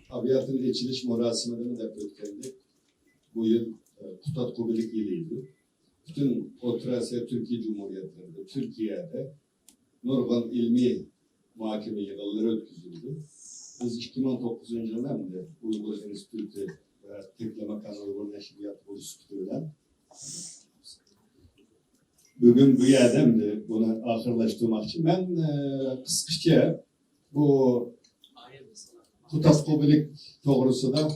Tabiatın geçiliş murasimini de ötkendik. Bu yıl Kutat Kubilik yılıydı. Bütün Orta Asya Türkiye Cumhuriyetlerinde, Türkiye'de Nurban ilmi muhakeme yılları ötküzüldü. Biz 2009 yılında Uygur Enstitüsü ve Tekleme Kanalı Uygur Neşriyat Enstitüsü'yle bugün bu yerden bunu ahırlaştırmak için ben kısaca bu Kutat Kubilik doğrusu da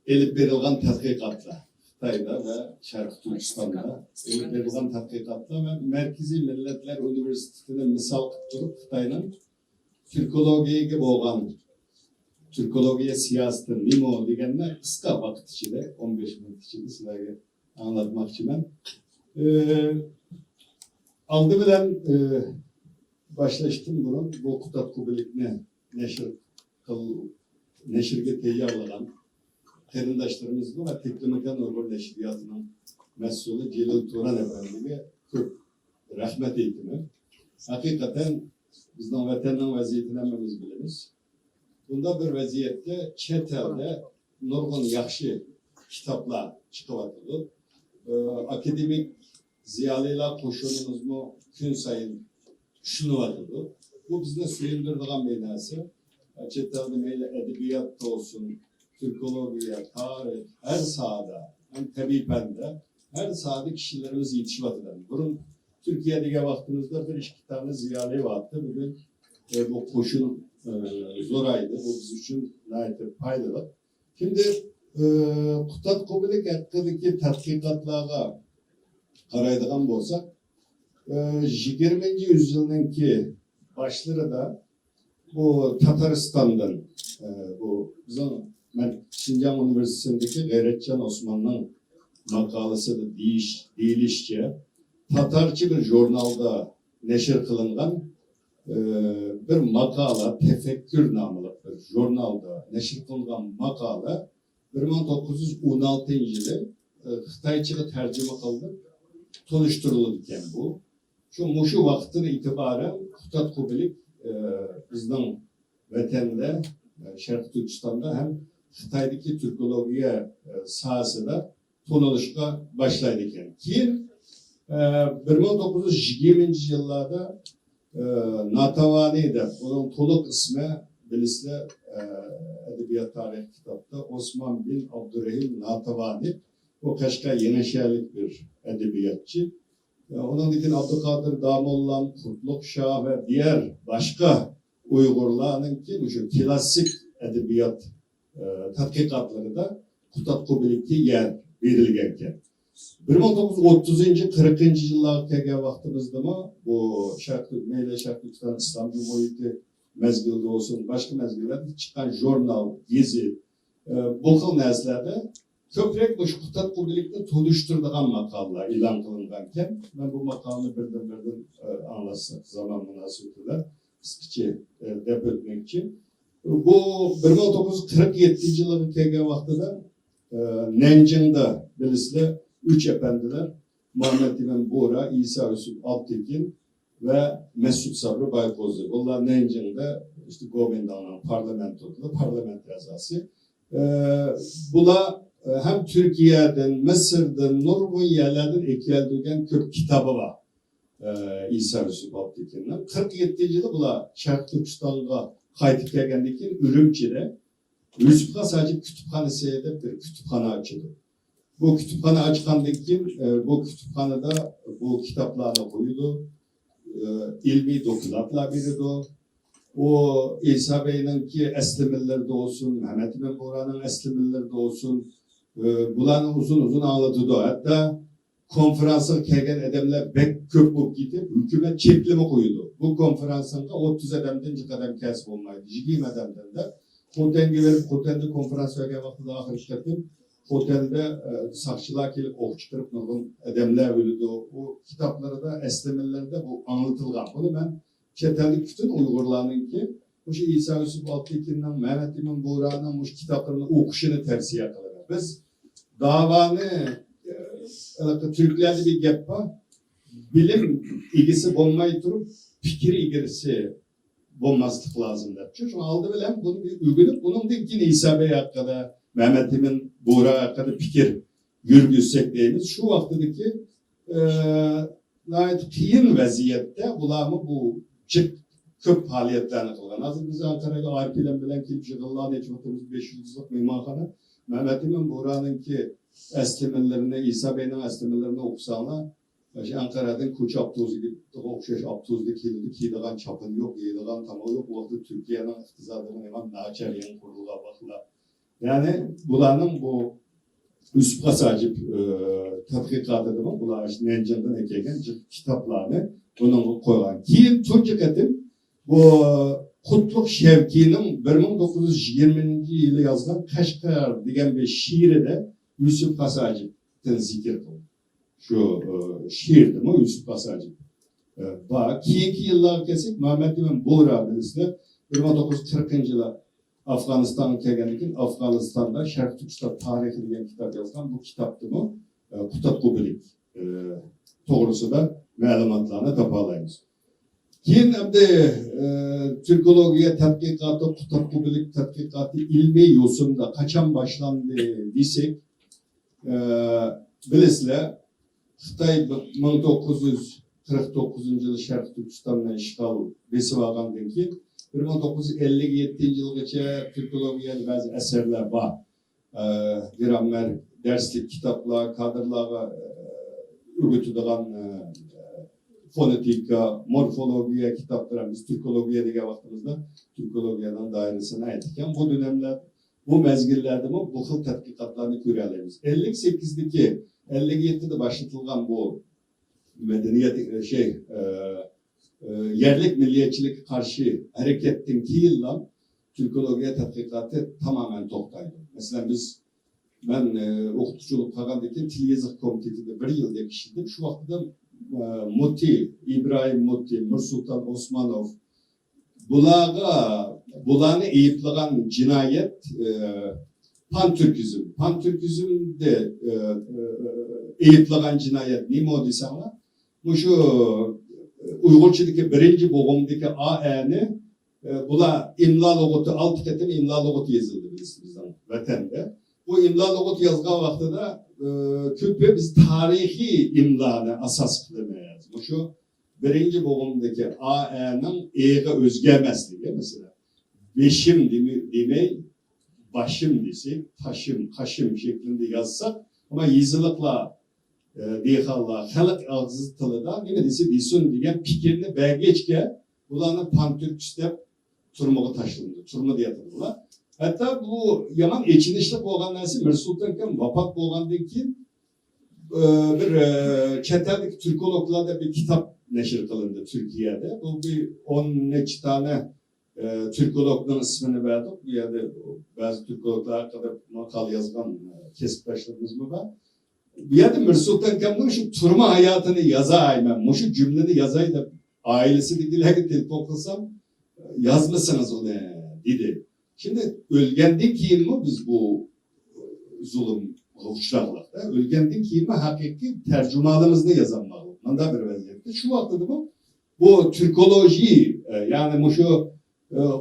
elip verilgan tədqiqatla Xitayda ve Şarkı Türkistan'da elip verilgan tədqiqatla ve Merkezi Milletler Üniversitesi'nin misal tutturup Xitay'ın Türkologiyaga bo'lgan Türkologiya siyasetin nima deganlar qisqa vaqt ichida 15 minut ichida sizlarga anlatmoqchiman. Aldı bilan başlaştım bunu. Bu Kutat Kubilikni neşirge tayyorlagan qarindoshlarimiz va Teklemakan Uygur Neşriyatı'nın mas'uli Celil Turan efendiga ko'p rahmat aytaman. Hakikaten bizden vatanın vaziyetini hemmemiz biliriz. Bunda bir vaziyette chet elde nurgun yaxshi kitaplar çıkıvatıdı. Akademik ziyaliler koşulumuzmu gün sayın düşünüvatıdı. Bu bizde suyundirdiğen meydası. Chet elde meyle edebiyat olsun, Türkologiya, tarih, her sahada, hem tabi bende, her sahada kişilerimiz yetişivatıdı. Bunun Türkiye'deki baktığımızda bir iki tane ziyali vardı. Bugün bu koşul zoraydı. Bu bizim için gayet faydalı. Şimdi Kutat Kubilik hakkındaki tatbikatlara karaydıgan bolsak 20. yüzyılınki başları da bu Tataristan'dan bu bizim Şincan Üniversitesi'ndeki Gayretcan Osman'ın makalesi de deyilişçe Tatarçı bir jurnalda neşir kılıngan bir makala, tefekkür namlı bir jurnalda neşir kılıngan makala 1916 yılı Xitayçıga tercüme kıldı, tanıştırılırken bu. Şu vaktin itibaren Kutat Kubilik bizden vatanda, Şarkı Türkistan'da hem Xitay'daki Türkologiya sahasında tanışığa başlaydı. Ki 1920 yıllarda Natavani'de, onun toluk ismi bilisle edebiyat tarih kitapta Osman bin Abdurrahim Natavani, o Kaşka Yenişehirlik bir edebiyatçı. Onun için Abdülkadir Damollam, Kurtluk Şah ve diğer başka Uygurların ki bu şu klasik edebiyat tadqiqatları da Kutat Kubilik'te yer verilgenken. 1930-40 yıllar kelgan vaqtimizda bu Şarkı Türkistan İslam Cumhuriyeti mezgilde olsun, başka mezgillerde çıkan jurnal, gezi, bu xil narsalarda ko'proq bu Kutat Kubilikni tanıştırdigan maqolalar e'lon qilinganken ben bu makalani birden anlatsak zaman münasebetiyle kısaca deb o'tmoqchi. Bu 1947 yılının kelgan vaqtida Nanjing'da bilisizlar 3 efendiler Muhammed İmam Bora, İsa Yusuf Altekin ve Mesut Sabri Baykozlu. Bunlar Nanjing'de işte Govindan'ın parlament yazası. Bula hem Türkiye'den, Mısır'dan, nurgun yerlerden eklendiğin köp kitabı var. İsa Yusuf Altekin'den. 47 yılı bula Şarkı Türkistan'a kayıt gelgendeki Ürümçi'de Yusuf'a sadece kütüphanesiyle bir kütüphane açıldı. Bu kütüphane açkandaki kim? Bu kütüphanede bu kitaplarını koydu. İlmi dokulatlar biriydi. O İsa Bey'in ki eslimillerde olsun, Mehmet İmam Bora'nın eslimillerde olsun. Bunları uzun anlatıyordu. Hatta konferansa kelgen edemler bek köp bulup gidip hükümet çekleme koydu. Bu konferansında 30 edemden çıkadan kesip olmaydı. 20 edemden de Kotengi verip Koten'de konferans vergen vaxtında ahir işlettim. Otelde sakçılar gelip ok çıkarıp nurgun edemler ölüdü. O kitapları da eslemellerde bu anlatılgan. Bunu ben çetellik bütün Uygurlarının ki bu İsa Yusuf Altekin'den, Mehmet İmam Buğra'nın bu kitaplarını okuşunu tavsiye kılır. Biz davanı Türklerde bir gap var. Bilim ilgisi olmayı durup fikir ilgisi bulmaslık lazım der. Çünkü aldı bilen bunu bir uygulayıp bunun da yine İsa Bey hakkında, Mehmet Emin Buğra hakkında fikir yürgütsek deyimiz. Şu vaktideki gayet kıyın vaziyette bulamı bu çık köp faaliyetlerini kılgan. Hazır biz Ankara'da Arif ile bilen ki Allah'ın Ecvat'ımız 500 yıllık mimarhane. Mehmet Emin Buğra'nın ki estimelerini, İsa Bey'in estimelerini okusanlar Ankara'dan Koç Abduz'u gibi okşaş Abduz'da kilidağın çapın yok, yediğin tamamı yok. Bu vakti Türkiye'nin iktisadının hemen naçeriyen kuruluğa bakılar. Yani bunların bu üst pasajı tatbikat edilme, bunlar Nencan'dan ekegen kitaplarını bunun koygan. Kiyin Türkçe ketim bu Kutluk Şevki'nin 1920. yılı yazılan Kaşgar degan bir şiiri de Yusuf Pasajı'dan zikir kıldı. Şu şiirdi mi Yusuf Pasajı. Bak, kiyinki yıllar kesik Mehmet Emin Buğra bilisine 1940. yıla Afganistan'a kelgendikin Afganistan'da Şarkı Türkistan tarihi diye kitap yazılan bu kitaptı mı Kutat Kubilik doğrusu da malumatlarına tapalayız. Keyin de Türkologiya tadqiqatı, Kutat Kubilik tadqiqatı ilmi yo'sinda qachon boshlandı desek bilasizlar Xitoy 1949 yılı Şarkı Türkistan'dan işgal besib olgandan keyin 1957 yılgacha Türkologiyada bazı eserler var. Gramer, derslik kitaplar, kadrlarga öğütüdüğün fonetika, morfologiya kitaplar, biz Türkologiya degan vaqtimizda Türkologiyadan dairesine aytgan. Bu dönemler, bu mezgillerde bu xil tadqiqotlarni ko'ra olamiz. 58'deki 57'de başlatılgan bu medeniyet yerlik milliyetçilik karşı hareketin ki yıllar Türkologiya tadqiqatı tamamen toktaydı. Mesela ben okutuşuluk kılgandaki Til Yazık Komitesi'nde bir yıl yetiştirdim. Şu vakıda Muti, İbrahim Muti, Nursultan Osmanov bulağını eyıplagan cinayet Pantürkizm. Pantürkizm'de eyıplagan cinayet neymi o desenler? Bu şu Uygurçadaki birinci boğumdaki AE'ni bula imla logotu, 6 ketim imla logotu yazıldı bizden vatanda. Bu imla logotu yazgan vaxtıda köpü biz tarihi imlanı asas kılmayız. Bu şu birinci boğumdaki AE'nin E'ye özgemesligi mesela. Beşim demey, başım desek, taşım, kaşım şeklinde yazsak ama yazılıkla dehallar, halk ağzı tılıda ne dese desin degan fikirni belgeçke bularni pantürküstep turmaga taşlandı, turma diye atıldılar. Hatta bu yaman echinishli bo'lgan narsa Mirsulton akam vafot bo'lgandan keyin bir chet eldagi türkologlarda bir kitap neşir kılındı Türkiye'de. Bu bir 10 neçe tane Türkologların ismini verdik. Bu yerde bazı Türkologlar hakkında makal yazgan kesipdaşlarımız mı var? Bir yerde Mirsulton akamın şu turma hayatını yazayım. Şu cümleni yazayım da ailesi dediler ki toplansam yazmışsınız onu dedi. Şimdi ölgenden keyin mi biz bu zulüm uçlarlarda ölgenden keyin mi hakiki tercümalımızda yazanmalı. Manda bir vaziyette. Şu vakti bu Türkoloji yani şu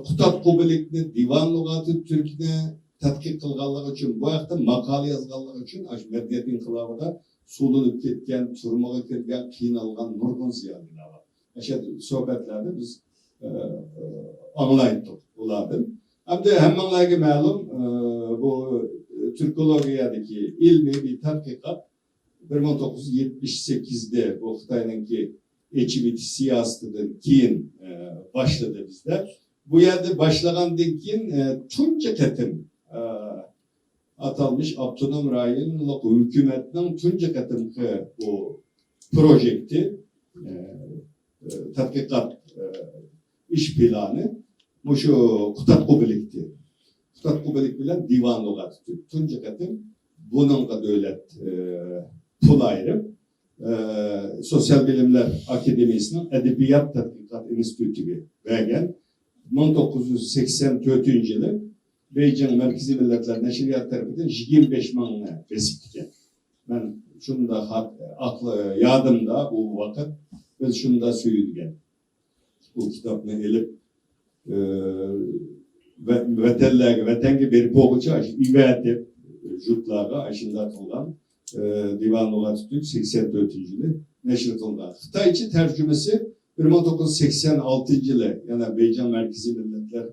Kutat Kubilikni divan lugati Türkne tadqiq qilganligi uchun bu yoqda maqola yozganligi uchun medeniyat inqilobida suvlanib ketgan, turmaga kirgan, qiynalgan nurg'un ziyolilar bor. O'sha suhbatlarda biz anglaydik ulardan. Hamda hammalarga ma'lum bu Türkologiyadagi ilmiy bir tadqiqot 1978'de bu Xitoyninki echimit siyosatidan keyin başladı bizde. Bu yerde başlagandan keyin tunca ketim atalmış Abdunum rayonluq hükümetinin tunca ketimki bu projekti tadqiqot iş planı şu Kutat Kubilik'ti. Kutat Kubilik bilen divan lugati tunca ketim bunun da devlet pul ayırıp Sosyal Bilimler Akademisi'nin Edebiyat Tadqiqat Enstitüsü'ne vergen 1984 yılı Beijing Merkezi Milletler Neşriyat tarafından 25 manlı besiptiken. Ben şunu da aklı yadımda bu vakit biz şunu da söyledik. Bu kitabını elip Vatange berip oğuça ivetip jutlarga aşında kılgan Divan Olat Türk 84. yılı neşr kılgan. Xitay içi tercümesi 1986 yılı yani Beycan Merkezi Milletler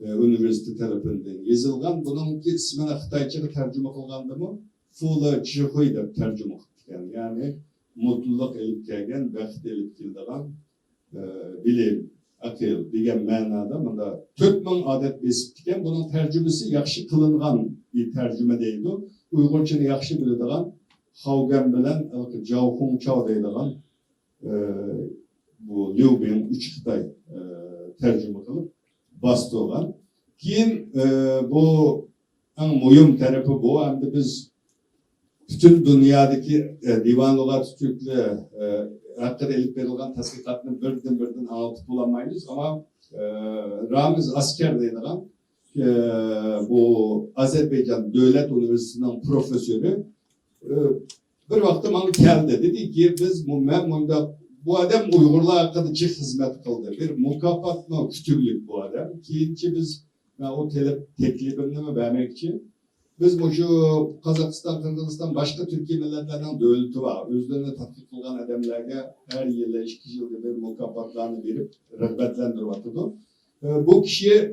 Üniversitesi tarafından yazılgan. Bunun ismini Xitayça'da tercüme kılgandı mı? Fula Çihuy dep tercüme kılgan. Yani mutluluk elip kelgen, baxt elip keldigan bilim, akıl degan ma'noda bunda 4000 odat besip ekan. Bunun tercümesi yaxshi qilingan bir tercüme deydi. Uyg'urchani yaxshi biladigan Haugen bilan Zhao Hongchao deydigan bu Liu Bing 3 Xitoy tercüme qilib bastı olan. Keyin bu eng muhim tarafı bu. Endi biz bütün dünyadaki Divan Olat Türk'le hakkında elip verilgan tatbikatını birden anlatıp bulamayız ama Ramiz Asker deydigan bu Azerbaycan Devlet Üniversitesi'nin profesörü bir vakti bana geldi. Dedi ki biz bu adam Uygurlar hakkında çok hizmet kıldı. Bir mukafat mı kütüblük bu adam. Ki biz o teklifini vermek için biz bu şu Kazakistan, Kırgızistan başka Türkiye milletlerinin devleti var. Özlerine tatbik kılgan adamlarga her yıl 2 yılda bir mukafatlarını verip rağbetlendirip bu kişi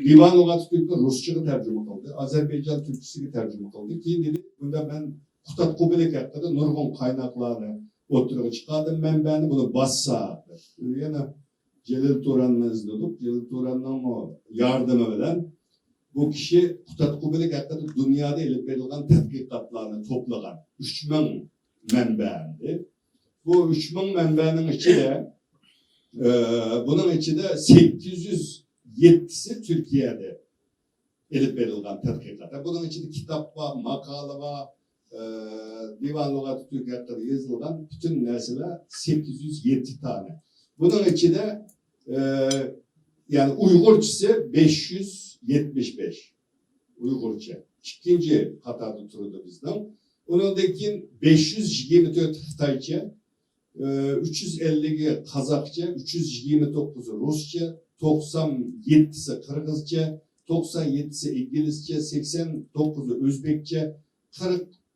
Divan Olat Türk'ü Rusça'da tercüme kıldı. Azerbaycan Türkçesi'ni tercüme kıldı. Keyin dedi, bunda ben Kutat Kubelik hakkında nurgun kaynaklarını oturuğa çıkardım. Ben bunu bassa. Yani Celil Turan'ı izledik. Celil Turan'ın o yardımı bilen bu kişi Kutat Kubelik hakkında dünyada elip verilgan tadqiqatlarını toplagan 3000 menbaadı. Bu 3000 menbaanın içinde bunun içinde 807'si Türkiye'de elip verilgan tadqiqat. Bunun içinde kitap var, makale var, Divan Olat Türk hakkında yazılgan bütün nesneler 807 tane. Bunun içinde yani Uygurçası 575. Uygurca. İkinci katarda turdu bizden. Onundaki 524 Xitayca, 350 Kazakça, 329 Rusça, 97'si Kırgızca, 97'si İngilizce, 89'u Özbekçe,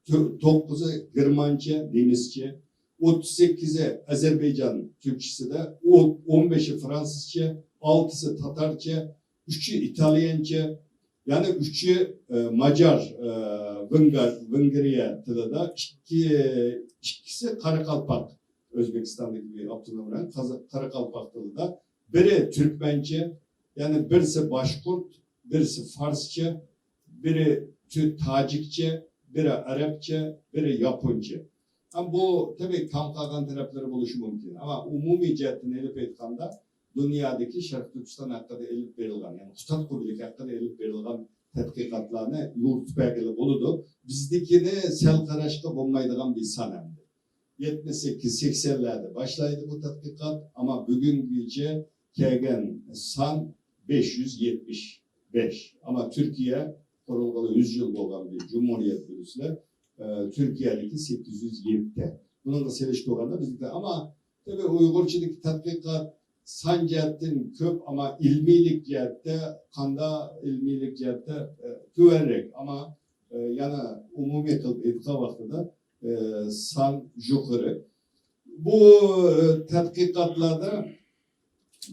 49'u Germanca, Nemesçe, 38'i Azerbaycan Türkçesi de, 15'i Fransızca, 6'sı Tatarca, 3'ü İtalyanca, yani 3'ü Macar, Vıngırya tılıda, 2'si Karakalpak, Özbekistan'daki bir Abdülhamid Karakalpak tılıda, biri Türkmence, yani birisi Başkurt, birisi Farsça, biri Tacikçe, biri Arapça, biri Japonca. Ama bu tabii kamkagan tarafları buluşu mümkün. Ama umumi cihetten elip etkanda dünyadaki Şarkı Türkistan hakkında elip verilgan, yani Kutat Kubelik hakkında elip verilgan tadqiqatlarını yurt belgeli buludu. Bizdekini sel karaşka bulmaydıgan bir sanemdi. 78-80'lerde başlaydı bu tadqiqat ama bugün gece kelgen san 575. Ama Türkiye kurulgalı 100 yıl olan bir cumhuriyet virüsüyle Türkiye'deki 807'te. Bunun da selişki olan da bizde. Ama tabii Uygurçadaki tatbikat sancettin köp ama ilmilik cihette, kanda ilmilik cihette güvenrek ama yana umumi kılıp etka vaktida san yukarı. Bu tatbikatlarda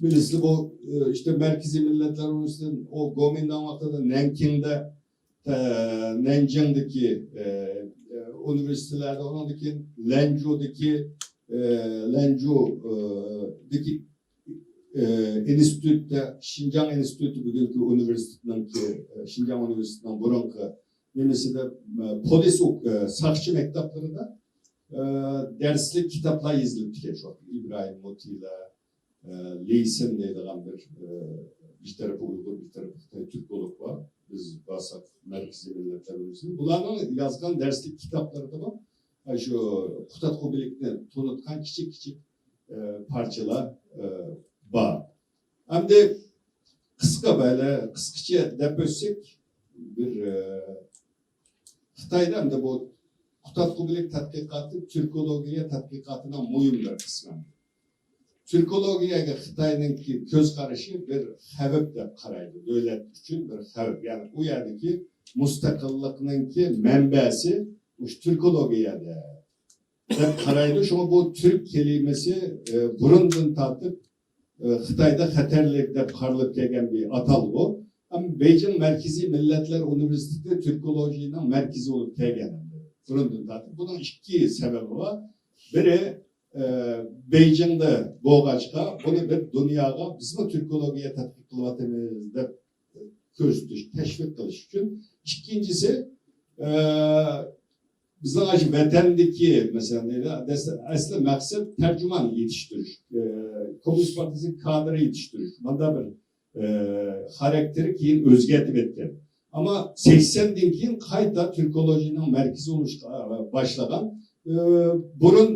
birisi bu işte Merkezi Milletler Üniversitesi'nin o Gomindan vaktida Nanking'de Nanjing'deki üniversitelerde onundaki Lanzhou'daki enstitütte Şinjan Enstitüsü bugünkü üniversitenin Şinjan Üniversitesi'nin burunki nemesi de polis sakçı mektaplarında derslik kitaplar yazılıp şu İbrahim Muti'yle Leysen deydiğen bir tarafı Uygur, bir tarafı Türk olup var. Biz Basak Merkezi Milletler Üniversitesi. Bunların yazgan derslik kitapları da var. Şu Kutat Kubelik'ten tanıtkan küçük parçalar var. Hem de kıska böyle kıskıca deposik bir Xitay'dan da bu Kutat Kubelik tatbikatı Türkologiya tatbikatına mühim bir kısmı. Türkologiyaga Xitoyninki ko'z qarashi bir xavf deb qaraydi. Davlat uchun bir xavf. Ya'ni u yerdagi mustaqillikninki manbasi o'sha türkologiyada deb qaraydi. Shunga bu Türk kelimasi burundan tortib Xitoyda xatarlik deb qaralib kelgan bir atalg'u. Ama Beijing Merkezi Milletler Üniversitesi Türkolojiyaning merkezi bo'lib kelgan. Burundan tortib. Bunun ikki sababi var. Biri Beijing'de bo'lg'achqa buni bir dunyoga bizmi türkologiya tadqiq qilyapmiz deb ko'rsatish, tashviq qilish uchun. Ikkinchisi bizning vatandagi masalan asli maqsad tarjimon yetishtirish, Komünist Partisi kadri yetishtirish. Bunda bir xarakteri keyin o'zgartib etgan. Ama 80'den keyin qayta türkolojiyaning merkezi olishga başlagan. Burun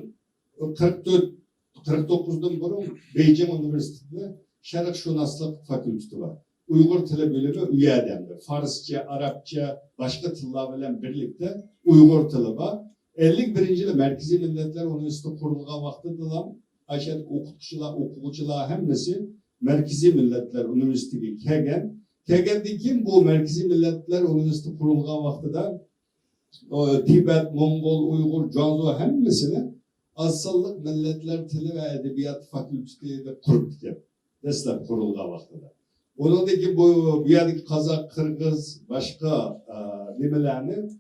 49'dan burun Beijing Üniversitesi'nde Şarkı Şunaslık Fakültesi var. Uygur tili bölümü üyedemdir. Farsça, Arapça, başka tiller bilen birlikte Uygur tili var. 51. yılı Merkezi Milletler Üniversitesi kurulgan vaxtıda da aşağı okuyucular hemisi Merkezi Milletler Üniversitesi'ne kelgen. Kelgendeki bu Merkezi Milletler Üniversitesi kurulgan vaxtıda Tibet, Mongol, Uygur, Canzu hemmisini Assallık Milletler Tili ve Edebiyat Fakültesi de kurup diken. Desler kurulga vaxtıda. Onundaki bu yerdeki Kazak, Kırgız, başka nimelerini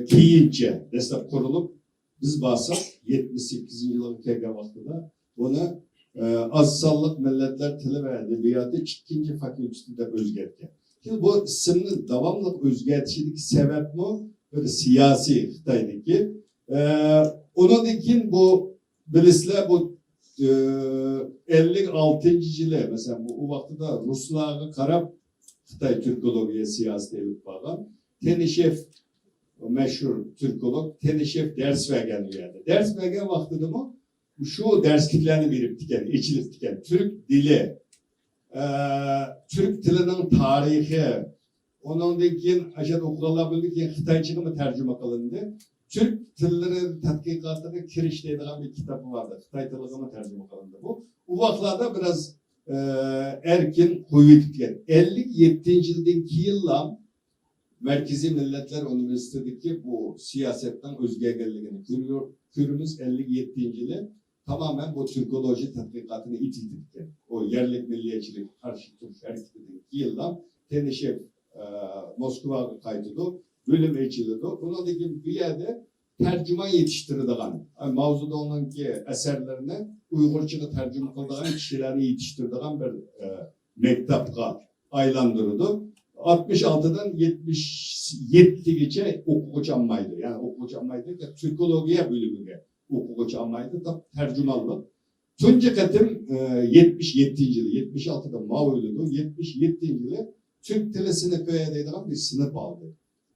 keyince desler kurulup biz basak 78. yılın kelgen vaxtıda bunu Assallık Milletler Tili ve Edebiyatı ikinci fakültesi de özgertken. Şimdi bu isimli davamlık özgertişindeki sebep mi? Böyle siyasi Xitay'daki. Onundaki bu bilisler bu 56. yılı mesela bu vaxtıda Ruslarga qarab Xitay Türkologiya siyaseti elip bağlan. Tenişev meşhur Türkolog Tenişev ders vergen yerde. Ders vergen vaxtıda mı? Şu ders kitlerini verip diken, içilip diken. Türk dili, Türk dilinin tarihi, onundaki aşağıda okulabildik ki Xitayçığı mı tercüme kılındı? Türk tilleri tadqiqatına kiriş deydiğen bir kitabı vardı. Xitay tiliğine tercüme kılındı bu. Bu vaxtlarda biraz erkin kuvvet etken. 57. yıldaki yılla Merkezi Milletler Üniversitesi'ndeki bu siyasetten özgürlüğünü görüyor. Kürümüz 57. yılı tamamen bu Türkoloji tadqiqatını itildirken. O yerlik milliyetçilik karşı Türk hareketindeki yılla Tenişev Moskova'ya kaydıdı. Bölüm eçildi. Onundaki bir yerde tercüman yetiştirdiğin, yani mavzuda olan ki eserlerine Uygurça'da tercüme kıldığın kişileri yetiştirdiğin bir mektapka aylandırdı. 66'dan 77 geçe okugucu almaydı. Yani okugucu almaydı ki Türkologiya bölümüne okugucu almaydı da tercümanlık. Tunca katım 77. yılı, 76'da Mao öldü. 77. yılı Türk dili sınıfı dediğin bir sınıf aldı.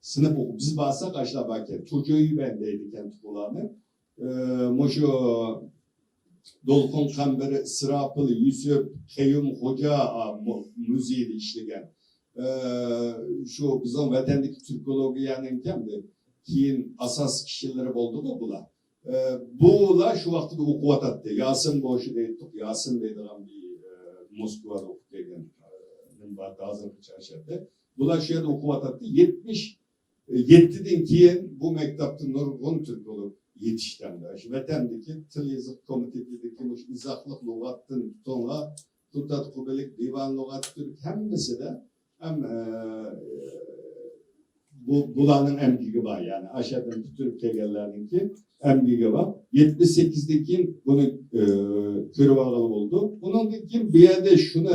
Sınıf oku. Biz bahsak aşağı bakken. Çocuğu bendeydik yani tutulanı. Moşu Dolkun Kamberi, Sırapıl, Yusuf, Keyum Hoca müziği işlegen. Şu bizim vatandaki Türkologiyanın kemdi. Kiyin asas kişileri oldu mu bula. Bula şu vakti de okuvat attı. Yasin boşu deydik. Yasin deydiğim bir Moskova'da okuyken. Hazırlık çarşıda. Bula şu yerde okuvat attı. 77'den keyin bu mektapta nurgun Türk olup yetiştiğinde. Vatandaki Til Yazık Komitesi'ndeki izahlık lügatın sonra tutat kubelik divan lügat Türk hemmesi de hem bulanın emgigi var yani aşağıdan Türk tegellerindeki emgigi var. 78'deki bunu körü bağlı oldu. Bunundaki bir yerde şunu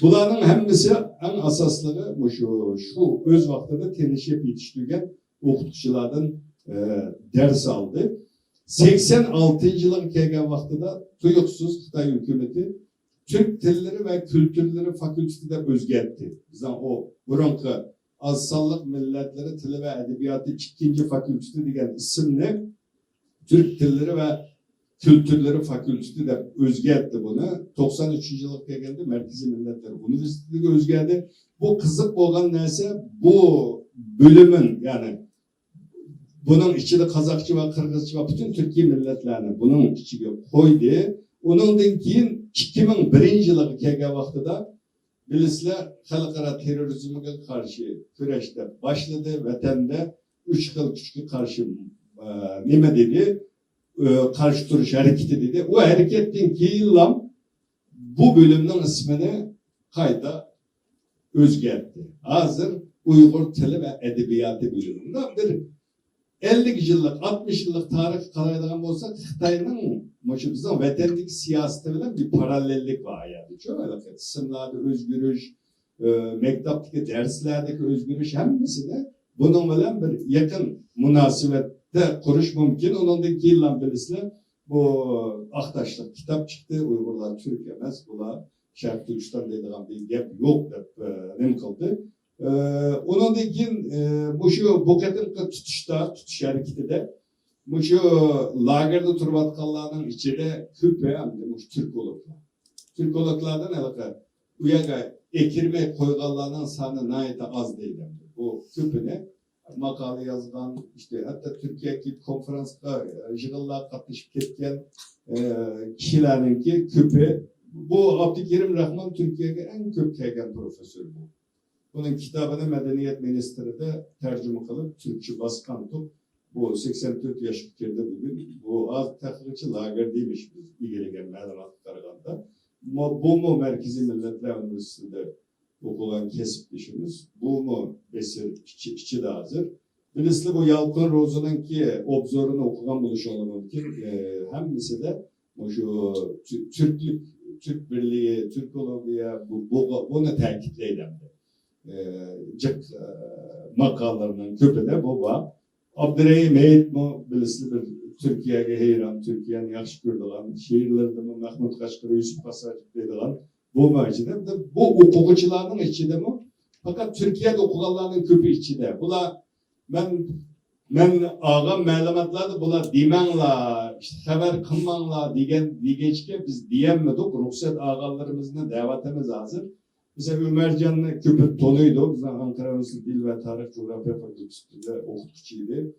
bulanın hemmesi en asasları şu öz vaxtında tenişep yetiştirgen okutuşçulardan ders aldı. 86. yılın kelgen vaxtıda tuyuksuz Xitay hükümeti Türk Tilleri ve Kültürleri Fakültesi de özgertti. Bizden o burunki Azsallık Milletleri Tili ve Edebiyatı 2. Fakültesi degen isimli Türk Tilleri ve Kültürleri Fakültesi de özgertti bunu. 93. yıllık geldi Merkezi Milletler Üniversitesi'nde özgerdi. Bu kızık olan neyse bu bölümün yani bunun içinde Kazakçı ve Kırgızçı ve bütün Türkiye milletlerini bunun içine koydu. Onundan keyin 2001 kelgan vaqtida bilisizlar xalqaro terrorizmga qarshi kurashda başladı. Vatanda 3 xil kuchga qarshi nima dedi? Qarshi turish hareketi dedi. O hareketden keyin bu bölümün ismini qayta o'zgartdi. Hozir Uyg'ur tili va edebiyoti bölümünde bir 50 yıllık, 60 yıllık tarih qaraydigan bo'lsak, Xitoyning bizning vatandagi siyosati bilan bir parallellik var yani. Çok ismlarda o'zgarish, maktabdagi darslardagi o'zgarish hammasida bunun bilan bir yaqin munosabatda qurish mumkin. Ondan keyin bilasizlar, bu Aqtaşlık kitap çıktı. Uyg'urlar Türk emas, bular Sharq Turkiston deydigan bir gap yo'q deb nima qildi. Ondan keyin bu qatimqi tutish hareketida şu lagerda turayotganlarning ichida ko'pi Türkologlar. Türkologlardan anaqa u yerga ekirmay qo'yganlarning soni nihoyatda az deydi. Bu ko'pini maqola yozgan, işte hatta Türkiye'deki konferansga yig'inlar qatnashib ketgan kishilarninki ko'pi. Bu Abdukerim Rahman Türkiye'ye en ko'p kelgan profesör bu. Bunun kitabını Medeniyet Ministri de tercüme kılıp Türkçe baskan tut. Bu 84 yaş bitirdi bugün. Bu az tahkikçi lager değilmiş biz ilgilenen məlumat qaraganda. Bu Merkezi Milletler Üniversitesi'nde okulan kesipleşimiz. Bu mu besir içi de hazır. Bilisizler bu Yalkın Roza'nın ki obzorunu okugan buluş mümkün. Hem mesela şu Türk Birliği, Türkologiya bunu takitleydi. Makalarının köpede bu var. Abdurrahim Meyit mi bilisizler Türkiye'ye heyran, Türkiye'nin yaxşı gördüğün şehirlerde mi Mahmut Kaşkırı, Yusuf Pasacık dediğin bu mecide. Bu okuyucuların içinde mi? Fakat Türkiye'de okuyanların köpü içinde. Bula ben ağam məlumatlarda bula demenla, işte haber kılmanla digeçke biz diyemedik. Ruhsat ağalarımızın davetimiz hazır. Mesela Ömercan'la köpük doluydu. Biz Ankara Üniversitesi Dil ve Tarih Coğrafya Fakültesi'nde okutçuydu.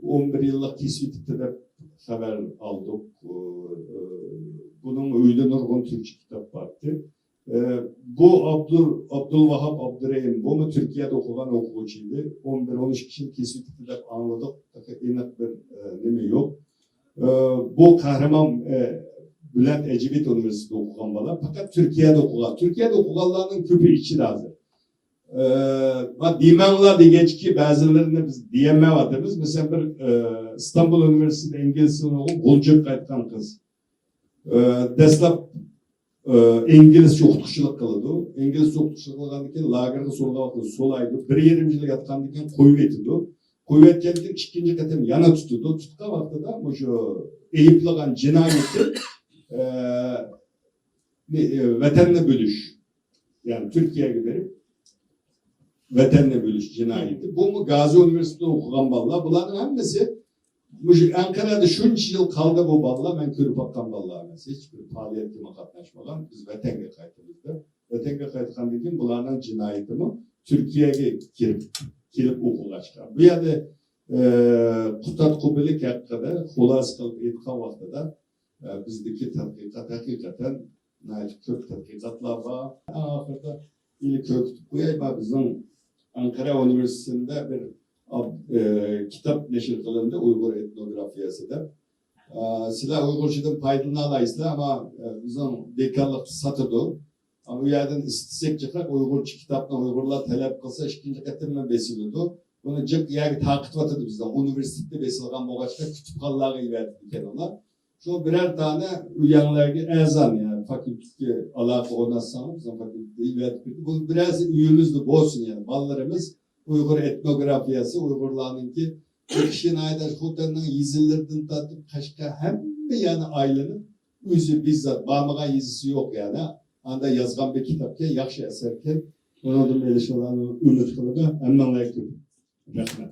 11 yıllık kesitlikte de haber aldık. Bunun öyle nurgun Türkçe kitap vardı. Bu Abdülvahap Abdurrahim, bu mu Türkiye'de okulan okuyucuydu. 11-13 kişinin kesitlikte de anladık. İnak bir nemi yok. Bu kahraman Bülent Ecevit Üniversitesi'nde okuyan bana. Fakat Türkiye'de okuyan. Türkiye'de okuyanların köpü içi lazım. Dimenler digeç ki bazılarını biz diyeme vadimiz. Mesela bir İstanbul Üniversitesi'nde İngilizce'ni okup Golcuk kayıtkan kız. Deslap İngilizce okutuşuluk kılıdı. İngilizce okutuşuluk kıldıkken lagerde solda vakti solaydı. Bir yerimciyle yatkandıkken koyu etiydi. Koyu etkendikken ikinci katem yana tutudu. Tutka vakti da şu eyiplegan cinayeti vatanla bölüş. Yani Türkiye'ye verip vatanla bölüş cinayeti. Bu mu Gazi Üniversitesi'nde okuyan balla. Bunların hepsi Ankara'da şunca yıl kaldı bu balla. Ben körüp akkan balla. Hiçbir faaliyetime katlaşmadan biz vatanga kayıtımızda. Vatanga kayıtkan dediğim bunların cinayeti mi? Türkiye'ye girip okulaşkan. Bu yerde Kutat Kubilik hakkında hulas kılıp etkan vaxtıda bizdeki tadqiqat hakikaten kök tadqiqatlar var. Ahırda ilk köktük. Bu yayma bizim Ankara Üniversitesi'nde bir kitap neşir kılındı Uygur etnografiyası da. Sizler Uygurcadan payını alayızlar ama bizim dekanlık satıdı. Ama bu yerden istisek çıkak Uygurca kitapla Uygurlar talep kılsa ikinci katımla besildi. Bunu cık yani takip atıdı bizden. Üniversitede besilgan boğaçta kütüphanelere iverdik kenarlar. Şu birer tane üyenlerge ezan yani fakülteki alaka oynatsanız bizim fakültede iverdik. Bu biraz üyümüzdü bolsun yani. Ballarımız Uygur etnografiyası Uygurlarınki kişinin ayda Hutan'ın yüzlerden tatıp kaşka hem yani ailenin özü bizzat bağmagan yüzüsü yok yani. Anda yazgan bir kitapken yakşı eserken onu da melişolarını ümit kılıp hemen layık. Rahmet.